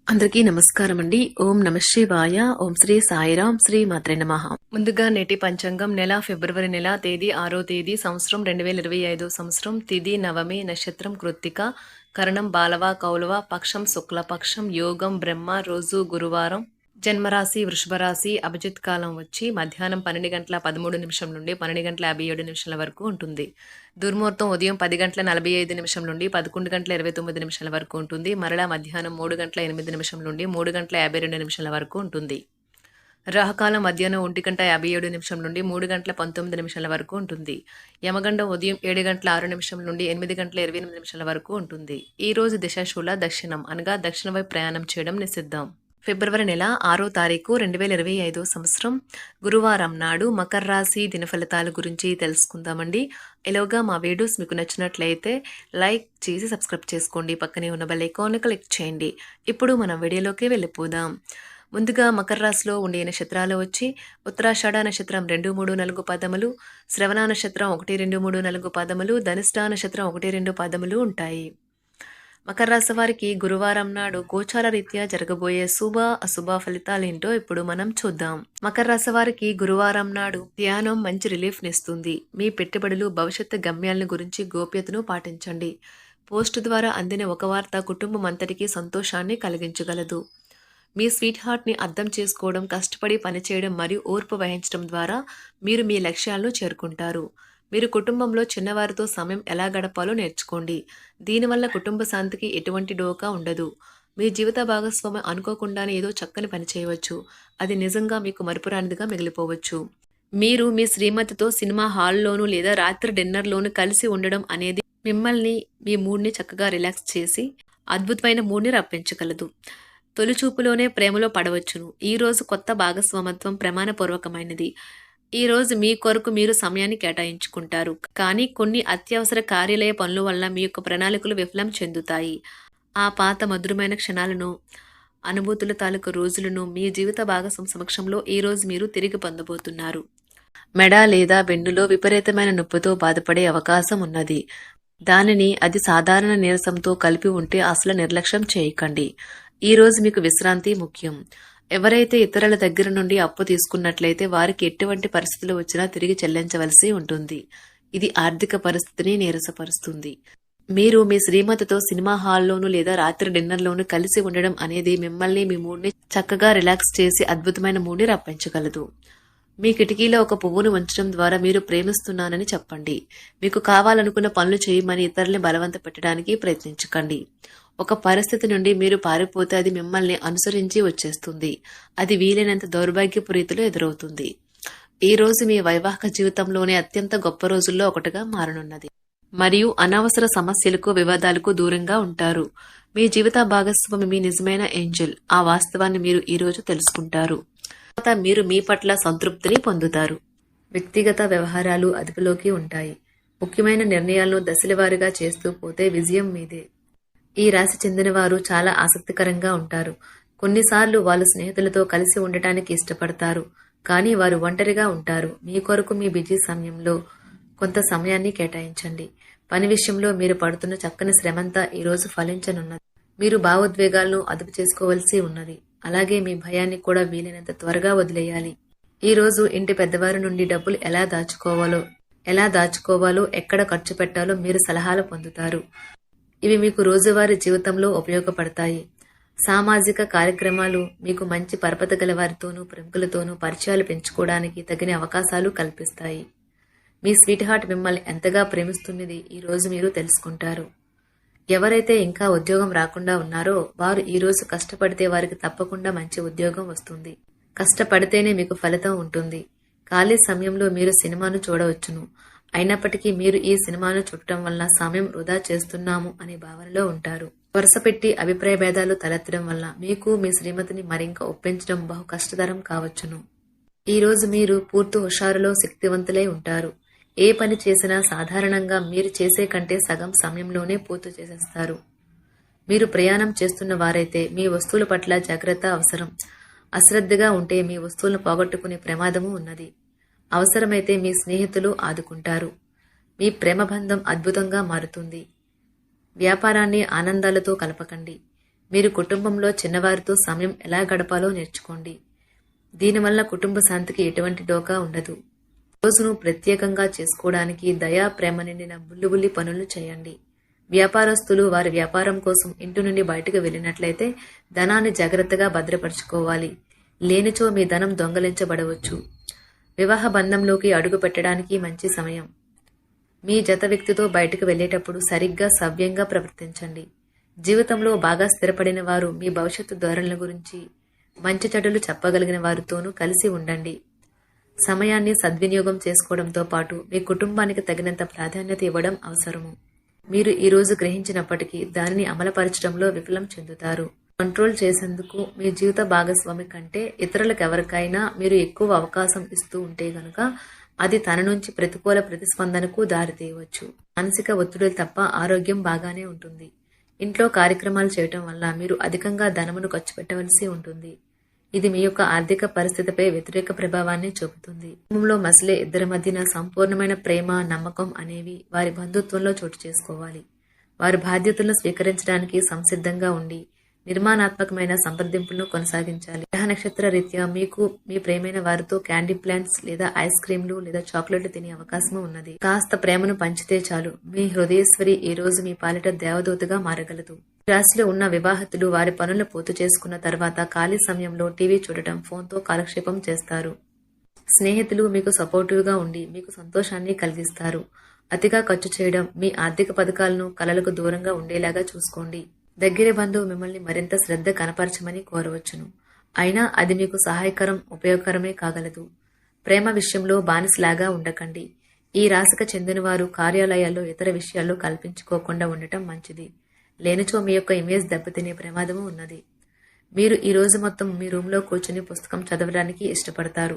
అందరికీ నమస్కారం అండి. ఓం నమ శివాయ. ఓం శ్రీ సాయిరాం. శ్రీ మాత్రే నమః. ముందుగా నేటి పంచాంగం నెల ఫిబ్రవరి నెల తేదీ 6వ తేదీ సంవత్సరం 2025 సంవత్సరం తిథి నవమి నక్షత్రం కృత్తిక కరణం బాలవ కౌలవ పక్షం శుక్లపక్షం యోగం బ్రహ్మ రోజు గురువారం జన్మరాశి వృషభ రాశి అభిజిత్ కాలం వచ్చి మధ్యాహ్నం 12:13 నుండి 12:57 వరకు ఉంటుంది. దుర్ముహూర్తం ఉదయం 10:45 నుండి 11:29 వరకు ఉంటుంది. మరలా మధ్యాహ్నం 3:08 నుండి 3:52 వరకు ఉంటుంది. రాహుకాలం మధ్యాహ్నం 1:57 నుండి 3:19 వరకు ఉంటుంది. యమగండం ఉదయం 7:06 నుండి 8:28 వరకు ఉంటుంది. ఈ రోజు దిశాశూల దక్షిణం అనగా దక్షిణ వైపు ప్రయాణం చేయడం నిషిద్ధం. ఫిబ్రవరి నెల 6వ తారీఖు 2025 సంవత్సరం గురువారం నాడు మకర రాశి దినఫలితాల గురించి తెలుసుకుందామండి. ఎలాగా మా వీడియోస్ మీకు నచ్చినట్లయితే లైక్ చేసి సబ్స్క్రైబ్ చేసుకోండి. పక్కనే ఉన్న బెల్ ఐకాన్ క్లిక్ చేయండి. ఇప్పుడు మనం వీడియోలోకి వెళ్ళిపోదాం. ముందుగా మకర రాశిలో ఉండే నక్షత్రాలు వచ్చి ఉత్తరాషాఢ నక్షత్రం 2, 3, 4 పదములు, శ్రవణ నక్షత్రం 1, 2, 3, 4 పదములు, ధనిష్ఠ నక్షత్రం 1, 2 పదములు ఉంటాయి. మకర రాశి వారికి గురువారం నాడు గోచార రీత్యా జరగబోయే శుభ అశుభ ఫలితాలేంటో ఇప్పుడు మనం చూద్దాం. మకర రాశి వారికి గురువారం నాడు ధ్యానం మంచి రిలీఫ్ నిస్తుంది. మీ పెట్టుబడులు భవిష్యత్తు గమ్యాలను గురించి గోప్యతను పాటించండి. పోస్టు ద్వారా అందిన ఒక వార్త కుటుంబం అంతటికీ సంతోషాన్ని కలిగించగలదు. మీ స్వీట్ హార్ట్ని అర్థం చేసుకోవడం, కష్టపడి పనిచేయడం మరియు ఓర్పు వహించడం ద్వారా మీరు మీ లక్ష్యాలను చేరుకుంటారు. మీరు కుటుంబంలో చిన్నవారితో సమయం ఎలా గడపాలో నేర్చుకోండి. దీనివల్ల కుటుంబ శాంతికి ఎటువంటి డోకా ఉండదు. మీ జీవిత భాగస్వామి అనుకోకుండానే ఏదో చక్కని పని చేయవచ్చు. అది నిజంగా మీకు మరుపురానిదిగా మిగిలిపోవచ్చు. మీరు మీ శ్రీమతితో సినిమా హాల్లోనూ లేదా రాత్రి డిన్నర్లోనూ కలిసి ఉండడం అనేది మిమ్మల్ని మీ మూడ్ని చక్కగా రిలాక్స్ చేసి అద్భుతమైన మూడ్ని రప్పించగలదు. తొలిచూపులోనే ప్రేమలో పడవచ్చును. ఈరోజు కొత్త భాగస్వామత్వం ప్రమాణపూర్వకమైనది. ఈ రోజు మీ కొరకు మీరు సమయాన్ని కేటాయించుకుంటారు. కానీ కొన్ని అత్యవసర కార్యాలయ పనుల వల్ల మీ యొక్క ప్రణాళికలు విఫలం చెందుతాయి. ఆ పాత మధురమైన క్షణాలను, అనుభూతుల తాలూకు రోజులను మీ జీవిత భాగస్వామి సమక్షంలో ఈ రోజు మీరు తిరిగి పొందబోతున్నారు. మెడ లేదా వెన్నులో విపరీతమైన నొప్పితో బాధపడే అవకాశం ఉన్నది. దానిని అది సాధారణ నీరసంతో కలిపి ఉంటే అసలు నిర్లక్ష్యం చేయకండి. ఈ రోజు మీకు విశ్రాంతి ముఖ్యం. ఎవరైతే ఇతరుల దగ్గర నుండి అప్పు తీసుకున్నట్లయితే వారికి ఎటువంటి పరిస్థితులు వచ్చినా తిరిగి చెల్లించవలసి ఉంటుంది. ఇది ఆర్థిక పరిస్థితిని నీరసపరుస్తుంది. మీరు మీ శ్రీమతితో సినిమా హాల్లోనూ లేదా రాత్రి డిన్నర్లోనూ కలిసి ఉండడం అనేది మిమ్మల్ని మీ మూడ్ని చక్కగా రిలాక్స్ చేసి అద్భుతమైన మూడ్ని రప్పించగలదు. మీ కిటికీలో ఒక పువ్వును ఉంచడం ద్వారా మీరు ప్రేమిస్తున్నానని చెప్పండి. మీకు కావాలనుకున్న పనులు చేయమని ఇతరుల్ని బలవంత పెట్టడానికి ప్రయత్నించకండి. ఒక పరిస్థితి నుండి మీరు పారిపోతే అది మిమ్మల్ని అనుసరించి వచ్చేస్తుంది. అది వీలైనంత దౌర్భాగ్యపు రీతిలో ఎదురవుతుంది. ఈ రోజు మీ వైవాహిక జీవితంలోనే అత్యంత గొప్ప రోజుల్లో ఒకటిగా మారనున్నది. మరియు అనవసర సమస్యలకు వివాదాలకు దూరంగా ఉంటారు. మీ జీవిత భాగస్వామి మీ నిజమైన ఏంజెల్. ఆ వాస్తవాన్ని మీరు ఈ రోజు తెలుసుకుంటారు. తర్వాత మీరు మీ పట్ల సంతృప్తిని పొందుతారు. వ్యక్తిగత వ్యవహారాలు అదుపులోకి ఉంటాయి. ముఖ్యమైన నిర్ణయాలను దశలవారీగా చేస్తూ పోతే విజయం మీదే. ఈ రాశి చెందిన వారు చాలా ఆసక్తికరంగా ఉంటారు. కొన్నిసార్లు వాళ్ళు స్నేహితులతో కలిసి ఉండటానికి ఇష్టపడతారు, కానీ వారు ఒంటరిగా ఉంటారు. మీ కొరకు మీ బిజీ సమయంలో కొంత సమయాన్ని కేటాయించండి. పని విషయంలో మీరు పడుతున్న చక్కని శ్రమంతా ఈ రోజు ఫలించనున్నది. మీరు భావోద్వేగాలను అదుపు చేసుకోవలసి ఉన్నది. అలాగే మీ భయాన్ని కూడా వీలైనంత త్వరగా వదిలేయాలి. ఈ రోజు ఇంటి పెద్దవారి నుండి డబ్బులు ఎలా దాచుకోవాలో ఎక్కడ ఖర్చు పెట్టాలో మీరు సలహాలు పొందుతారు. ఇవి మీకు రోజువారీ జీవితంలో ఉపయోగపడతాయి. సామాజిక కార్యక్రమాలు మీకు మంచి పరపతి గల వారితోనూ ప్రముఖులతోనూ పరిచయాలు పెంచుకోవడానికి తగిన అవకాశాలు కల్పిస్తాయి. మీ స్వీట్ హార్ట్ మిమ్మల్ని ఎంతగా ప్రేమిస్తున్నది ఈ రోజు మీరు తెలుసుకుంటారు. ఎవరైతే ఇంకా ఉద్యోగం రాకుండా ఉన్నారో వారు ఈ రోజు కష్టపడితే వారికి తప్పకుండా మంచి ఉద్యోగం వస్తుంది. కష్టపడితేనే మీకు ఫలితం ఉంటుంది. ఖాళీ సమయంలో మీరు సినిమాను చూడవచ్చును. అయినప్పటికీ మీరు ఈ సినిమాను చూడటం వల్ల సమయం వృధా చేస్తున్నాము అనే భావనలో ఉంటారు. వరుసపెట్టి అభిప్రాయ భేదాలు తలెత్తడం వల్ల మీకు మీ శ్రీమతిని మరింక ఒప్పించడం బహు కష్టతరం కావచ్చును. ఈ రోజు మీరు పూర్తి హుషారులో శక్తివంతులై ఉంటారు. ఏ పని చేసినా సాధారణంగా మీరు చేసే కంటే సగం సమయంలోనే పూర్తి చేసేస్తారు. మీరు ప్రయాణం చేస్తున్న వారైతే మీ వస్తువుల పట్ల జాగ్రత్త అవసరం. అశ్రద్ధగా ఉంటే మీ వస్తువులను పోగొట్టుకునే ప్రమాదము ఉన్నది. అవసరమైతే మీ స్నేహితులు ఆదుకుంటారు. మీ ప్రేమబంధం అద్భుతంగా మారుతుంది. వ్యాపారాన్ని ఆనందాలతో కలపకండి. మీరు కుటుంబంలో చిన్నవారితో సమయం ఎలా గడపాలో నేర్చుకోండి. దీనివల్ల కుటుంబ శాంతికి ఎటువంటి డోకా ఉండదు. రోజును ప్రత్యేకంగా చేసుకోవడానికి దయా ప్రేమ నిండిన బుల్లిబుల్లి పనులు చేయండి. వ్యాపారస్తులు వారి వ్యాపారం కోసం ఇంటి నుండి బయటకు వెళ్ళినట్లయితే ధనాన్ని జాగ్రత్తగా భద్రపరచుకోవాలి. లేనిచో మీ ధనం దొంగలించబడవచ్చు. వివాహ బంధంలోకి అడుగు పెట్టడానికి మంచి సమయం. మీ జత వ్యక్తితో బయటకు వెళ్ళేటప్పుడు సరిగ్గా సవ్యంగా ప్రవర్తించండి. జీవితంలో బాగా స్థిరపడిన వారు మీ భవిష్యత్తు ధోరణుల గురించి మంచి చెడులు చెప్పగలిగిన వారితోనూ కలిసి ఉండండి. సమయాన్ని సద్వినియోగం చేసుకోవడంతో పాటు మీ కుటుంబానికి తగినంత ప్రాధాన్యత ఇవ్వడం అవసరము. మీరు ఈ రోజు గ్రహించినప్పటికీ దానిని అమలుపరచడంలో విఫలం చెందుతారు. కంట్రోల్ చేసేందుకు మీ జీవిత భాగస్వామి కంటే ఇతరులకు ఎవరికైనా మీరు ఎక్కువ అవకాశం ఇస్తూ ఉంటే గనుక అది తన నుంచి ప్రతికూల ప్రతిస్పందనకు దారితీయవచ్చు. మానసిక ఒత్తిడులు తప్ప ఆరోగ్యం బాగానే ఉంటుంది. ఇంట్లో కార్యక్రమాలు చేయటం వల్ల మీరు అధికంగా ధనమును ఖర్చు పెట్టవలసి ఉంటుంది. ఇది మీ యొక్క ఆర్థిక పరిస్థితిపై వ్యతిరేక ప్రభావాన్ని చూపుతుంది. కుటుంబంలో మసలే ఇద్దరి మధ్యన సంపూర్ణమైన ప్రేమ, నమ్మకం అనేవి వారి బంధుత్వంలో చోటు చేసుకోవాలి. వారి బాధ్యతలను స్వీకరించడానికి సంసిద్ధంగా ఉండి నిర్మాణాత్మకమైన సంప్రదింపులను కొనసాగించాలి. గ్రహ నక్షత్ర రీత్యా మీకు మీ ప్రేమైన వారితో క్యాండీ ప్లాంట్స్ లేదా ఐస్ క్రీంలు లేదా చాక్లెట్లు తినే అవకాశం ఉన్నది. కాస్త ప్రేమను పంచితే చాలు మీ హృదయేశ్వరి ఈ రోజు మీ పాలిట దేవదూతగా మారగలదు. రాశిలో ఉన్న వివాహితులు వారి పనులను పూర్తి చేసుకున్న తర్వాత ఖాళీ సమయంలో టీవీ చూడటం, ఫోన్తో కాలక్షేపం చేస్తారు. స్నేహితులు మీకు సపోర్టివ్గా ఉండి మీకు సంతోషాన్ని కలిగిస్తారు. అతిగా ఖర్చు చేయడం, మీ ఆర్థిక పథకాలను కలలకు దూరంగా ఉండేలాగా చూసుకోండి. దగ్గర బంధువు మిమ్మల్ని మరింత శ్రద్ధ కనపరచమని కోరవచ్చును. అయినా అది మీకు సహాయకరం, ఉపయోగకరమే కాగలదు. ప్రేమ విషయంలో బానిసలాగా ఉండకండి. ఈ రాశికి చెందిన వారు కార్యాలయాల్లో ఇతర విషయాల్లో కల్పించుకోకుండా ఉండటం మంచిది. లేనిచో మీ యొక్క ఇమేజ్ దెబ్బతినే ప్రమాదము ఉన్నది. మీరు ఈ రోజు మొత్తం మీ రూమ్లో కూర్చుని పుస్తకం చదవడానికి ఇష్టపడతారు.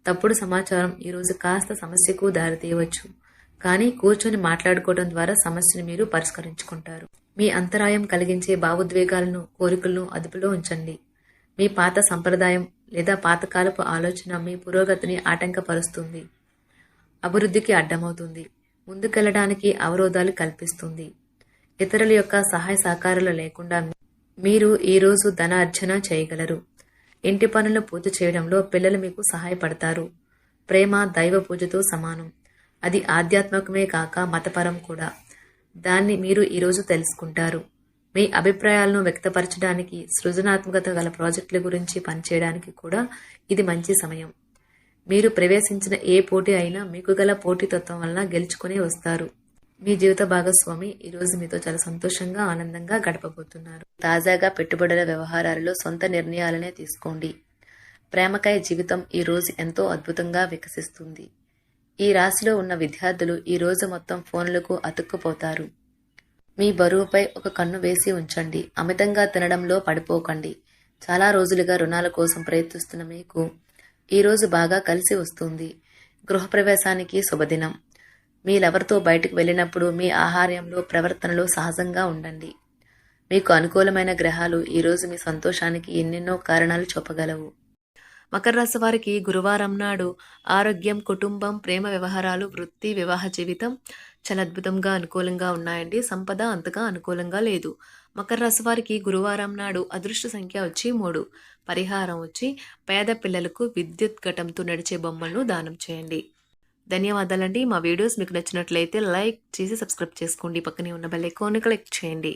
తప్పుడు సమాచారం ఈ రోజు కాస్త సమస్యకు దారితీయవచ్చు. కానీ కూర్చొని మాట్లాడుకోవడం ద్వారా సమస్యను మీరు పరిష్కరించుకుంటారు. మీ అంతరాయం కలిగించే భావోద్వేగాలను, కోరికలను అదుపులో ఉంచండి. మీ పాత సంప్రదాయం లేదా పాతకాలపు ఆలోచన మీ పురోగతిని ఆటంకపరుస్తుంది, అభివృద్ధికి అడ్డమవుతుంది, ముందుకెళ్లడానికి అవరోధాలు కల్పిస్తుంది. ఇతరుల యొక్క సహాయ సహకారాలు లేకుండా మీరు ఈ రోజు ధనార్జన చేయగలరు. ఇంటి పనులు పూర్తి చేయడంలో పిల్లలు మీకు సహాయపడతారు. ప్రేమ దైవ పూజతో సమానం. అది ఆధ్యాత్మికమే కాక మతపరం కూడా. దాన్ని మీరు ఈరోజు తెలుసుకుంటారు. మీ అభిప్రాయాలను వ్యక్తపరచడానికి, సృజనాత్మకత గల ప్రాజెక్టుల గురించి పనిచేయడానికి కూడా ఇది మంచి సమయం. మీరు ప్రవేశించిన ఏ పోటీ అయినా మీకు గల పోటీతత్వం వల్ల గెలుచుకునే వస్తారు. మీ జీవిత భాగస్వామి ఈ రోజు మీతో చాలా సంతోషంగా, ఆనందంగా గడపబోతున్నారు. తాజాగా పెట్టుబడుల వ్యవహారాలలో సొంత నిర్ణయాలనే తీసుకోండి. ప్రేమకై జీవితం ఈ రోజు ఎంతో అద్భుతంగా వికసిస్తుంది. ఈ రాశిలో ఉన్న విద్యార్థులు ఈ రోజు మొత్తం ఫోన్లకు అతుక్కుపోతారు. మీ బరువుపై ఒక కన్ను వేసి ఉంచండి. అమితంగా తినడంలో పడిపోకండి. చాలా రోజులుగా రుణాల కోసం ప్రయత్నిస్తున్న మీకు ఈ రోజు బాగా కలిసి వస్తుంది. గృహప్రవేశానికి శుభదినం. మీ లవర్తో బయటకు వెళ్ళినప్పుడు మీ ఆహార్యంలో, ప్రవర్తనలో సహజంగా ఉండండి. మీకు అనుకూలమైన గ్రహాలు ఈరోజు మీ సంతోషానికి ఎన్నెన్నో కారణాలు చెప్పగలవు. మకర రాశి వారికి గురువారం నాడు ఆరోగ్యం, కుటుంబం, ప్రేమ వ్యవహారాలు, వృత్తి, వివాహ జీవితం చాలా అద్భుతంగా అనుకూలంగా ఉన్నాయండి. సంపద అంతగా అనుకూలంగా లేదు. మకర రాశి వారికి గురువారం నాడు అదృష్ట సంఖ్య వచ్చి 3. పరిహారం వచ్చి పేద పిల్లలకు విద్యుత్ ఘటంతో నడిచే బొమ్మలను దానం చేయండి. ధన్యవాదాలండి. మా వీడియోస్ మీకు నచ్చినట్లయితే లైక్ చేసి సబ్స్క్రైబ్ చేసుకోండి. పక్కనే ఉన్న బెల్ ఐకాన్ క్లిక్ చేయండి.